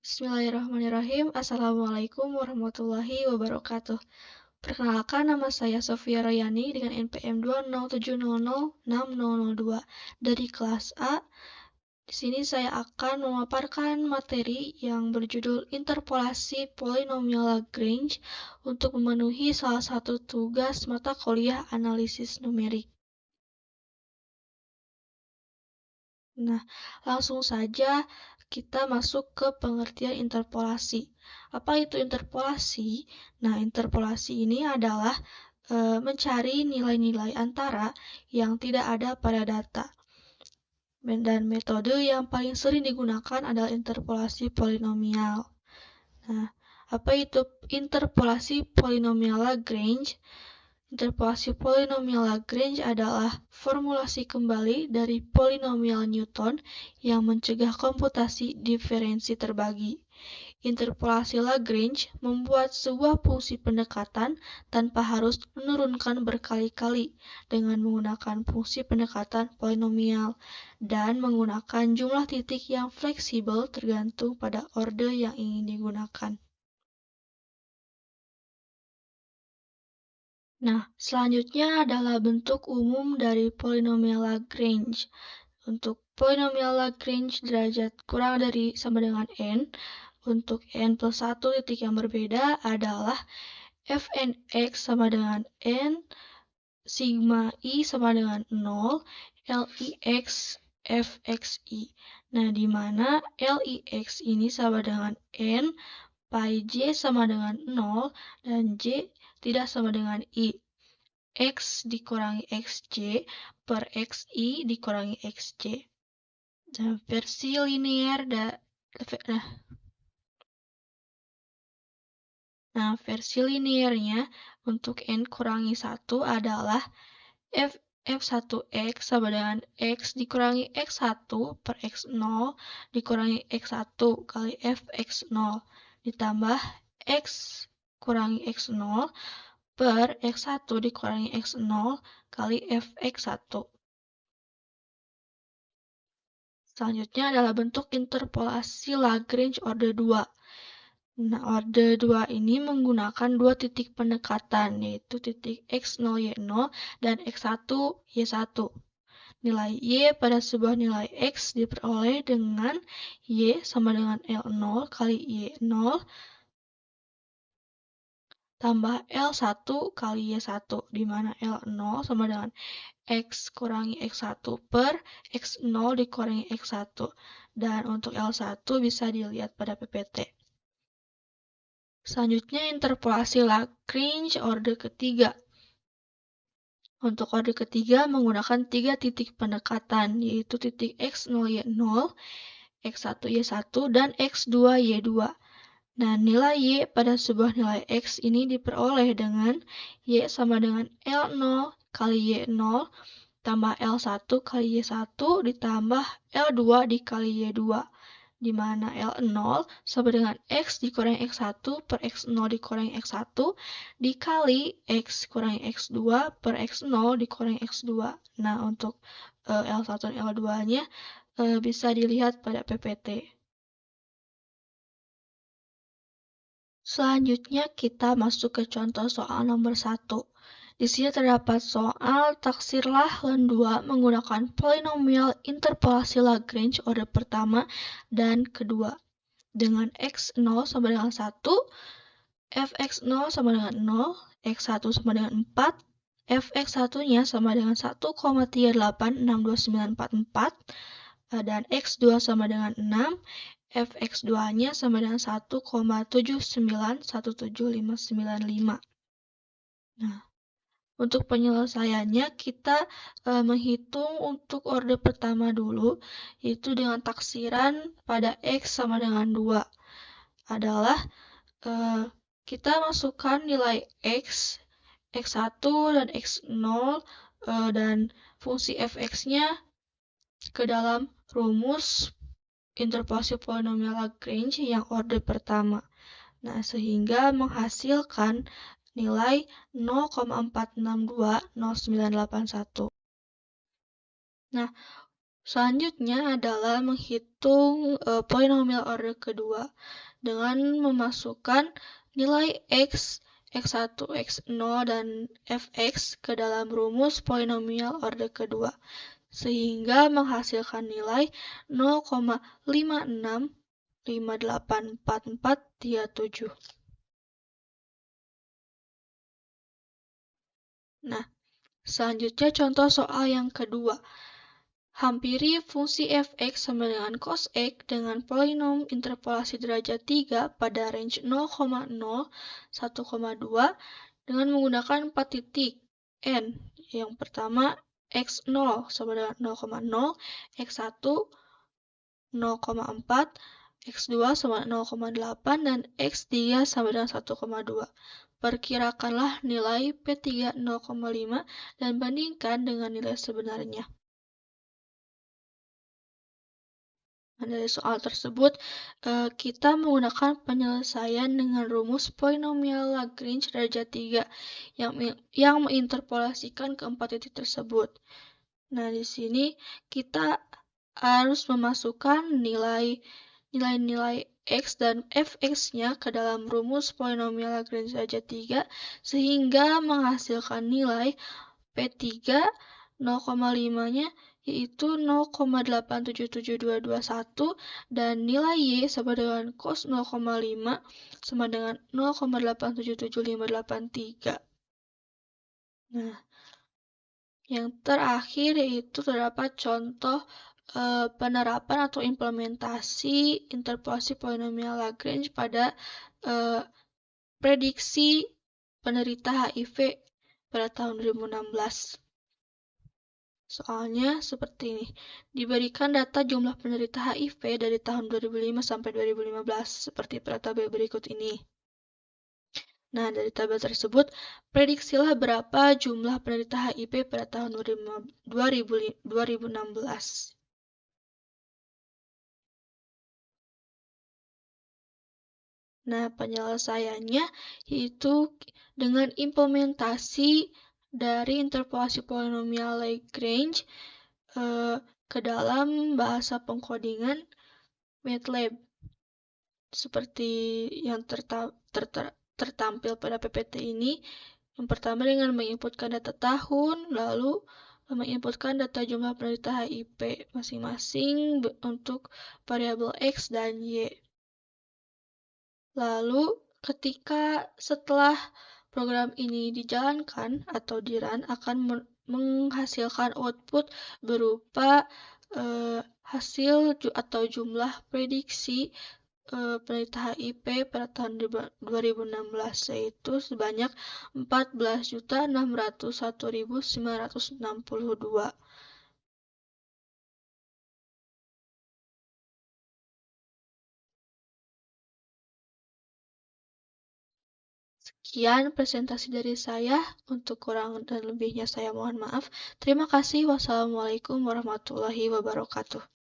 Bismillahirrahmanirrahim. Assalamualaikum warahmatullahi wabarakatuh. Perkenalkan, nama saya Sofia Royani dengan NPM 207006002 dari kelas A. Di sini saya akan memaparkan materi yang berjudul Interpolasi Polinomial Lagrange untuk memenuhi salah satu tugas mata kuliah analisis numerik. Nah, langsung saja kita masuk ke pengertian interpolasi. Apa itu interpolasi? Nah, interpolasi ini adalah mencari nilai-nilai antara yang tidak ada pada data. Dan metode yang paling sering digunakan adalah interpolasi polinomial. Nah, apa itu interpolasi polinomial Lagrange? Interpolasi polinomial Lagrange adalah formulasi kembali dari polinomial Newton yang mencegah komputasi diferensi terbagi. Interpolasi Lagrange membuat sebuah fungsi pendekatan tanpa harus menurunkan berkali-kali dengan menggunakan fungsi pendekatan polinomial dan menggunakan jumlah titik yang fleksibel tergantung pada orde yang ingin digunakan. Nah, selanjutnya adalah bentuk umum dari polinomial Lagrange. Untuk polinomial Lagrange derajat kurang dari sama dengan n, untuk n plus 1 titik yang berbeda adalah fnx sama dengan n, sigma i sama dengan 0, lix fxi. Nah, di mana lix ini sama dengan n, pi j sama dengan 0, dan j tidak sama dengan i. X dikurangi xj per xi dikurangi xj. Nah, versi linear versi linearnya untuk n kurangi 1 adalah f1x sama dengan x dikurangi x1 per x0 dikurangi x1 kali fx0 ditambah x kurangi x0 per x1 dikurangi x0 kali fx1. Selanjutnya adalah bentuk interpolasi Lagrange orde 2. Nah, orde 2 ini menggunakan dua titik pendekatan, yaitu titik x0y0 dan x1y1. Nilai y pada sebuah nilai x diperoleh dengan y sama dengan L0 kali y0 tambah L1 kali Y1, di mana L0 sama dengan X kurangi X1 per X0 dikurangi X1. Dan untuk L1 bisa dilihat pada PPT. Selanjutnya interpolasi Lagrange orde ketiga. Untuk orde ketiga menggunakan tiga titik pendekatan, yaitu titik X0Y0, X1Y1, dan X2Y2. Nah, nilai y pada sebuah nilai x ini diperoleh dengan y sama dengan L0 kali y0 tambah L1 kali y1 ditambah L2 dikali y2, di mana L0 sama dengan x dikurangi x1 per x0 dikurangi x1 dikali x kurangi x2 per x0 dikurangi x2. Nah, untuk L1 dan L2-nya bisa dilihat pada PPT. Selanjutnya kita masuk ke contoh soal nomor 1. Di sini terdapat soal taksirlah len 2 menggunakan polinomial interpolasi Lagrange orde pertama dan kedua. Dengan x0 sama dengan 1, fx0 sama dengan 0, x1 sama dengan 4, fx1-nya sama dengan 1,38629444, dan x2 sama dengan 6, fx2-nya sama dengan 1,7917595. Nah, untuk penyelesaiannya kita menghitung untuk orde pertama dulu, yaitu dengan taksiran pada x sama dengan 2. Adalah kita masukkan nilai x, x1 dan x0 dan fungsi fx-nya ke dalam rumus interpolasi polinomial Lagrange yang orde pertama. Nah, sehingga menghasilkan nilai 0,4620981. Nah, Selanjutnya adalah menghitung polinomial order kedua dengan memasukkan nilai x, x1, x0, dan fx ke dalam rumus polinomial order kedua, sehingga menghasilkan nilai 0,56584437. Nah, selanjutnya contoh soal yang kedua. Hampiri fungsi fx sama dengan cos x dengan polinom interpolasi derajat 3 pada range 0,0, 1,2 dengan menggunakan 4 titik n. Yang pertama, x0 sama dengan 0,0, x1 0,4, x2 sama 0,8, dan x3 sama dengan 1,2. Perkirakanlah nilai P3 0,5 dan bandingkan dengan nilai sebenarnya. Nah, dari soal tersebut, kita menggunakan penyelesaian dengan rumus polinomial Lagrange derajat 3 yang menginterpolasikan keempat titik tersebut. Nah, di sini kita harus memasukkan nilai-nilai x dan fx-nya ke dalam rumus polinomial Lagrange derajat 3 sehingga menghasilkan nilai P3 0,5-nya yaitu 0,877221 dan nilai y sama dengan cos 0,5 sama dengan 0,877583. Nah, yang terakhir yaitu terdapat contoh penerapan atau implementasi interpolasi polinomial Lagrange pada prediksi penderita HIV pada tahun 2016. Soalnya seperti ini. Diberikan data jumlah penderita HIV dari tahun 2005 sampai 2015 seperti pada tabel berikut ini. Nah, dari tabel tersebut, prediksilah berapa jumlah penderita HIV pada tahun 2016. Nah, penyelesaiannya yaitu dengan implementasi dari interpolasi polinomial Lagrange ke dalam bahasa pengkodingan MATLAB. Seperti yang tertampil pada PPT ini, yang pertama dengan menginputkan data tahun, lalu menginputkan data jumlah penderita HIV masing-masing untuk variabel X dan Y. Lalu, setelah program ini dijalankan atau di-run akan menghasilkan output berupa hasil atau jumlah prediksi penderita HIV pada tahun 2016 yaitu sebanyak 14.601.962. Sekian presentasi dari saya. Untuk kurang dan lebihnya saya mohon maaf. Terima kasih. Wassalamualaikum warahmatullahi wabarakatuh.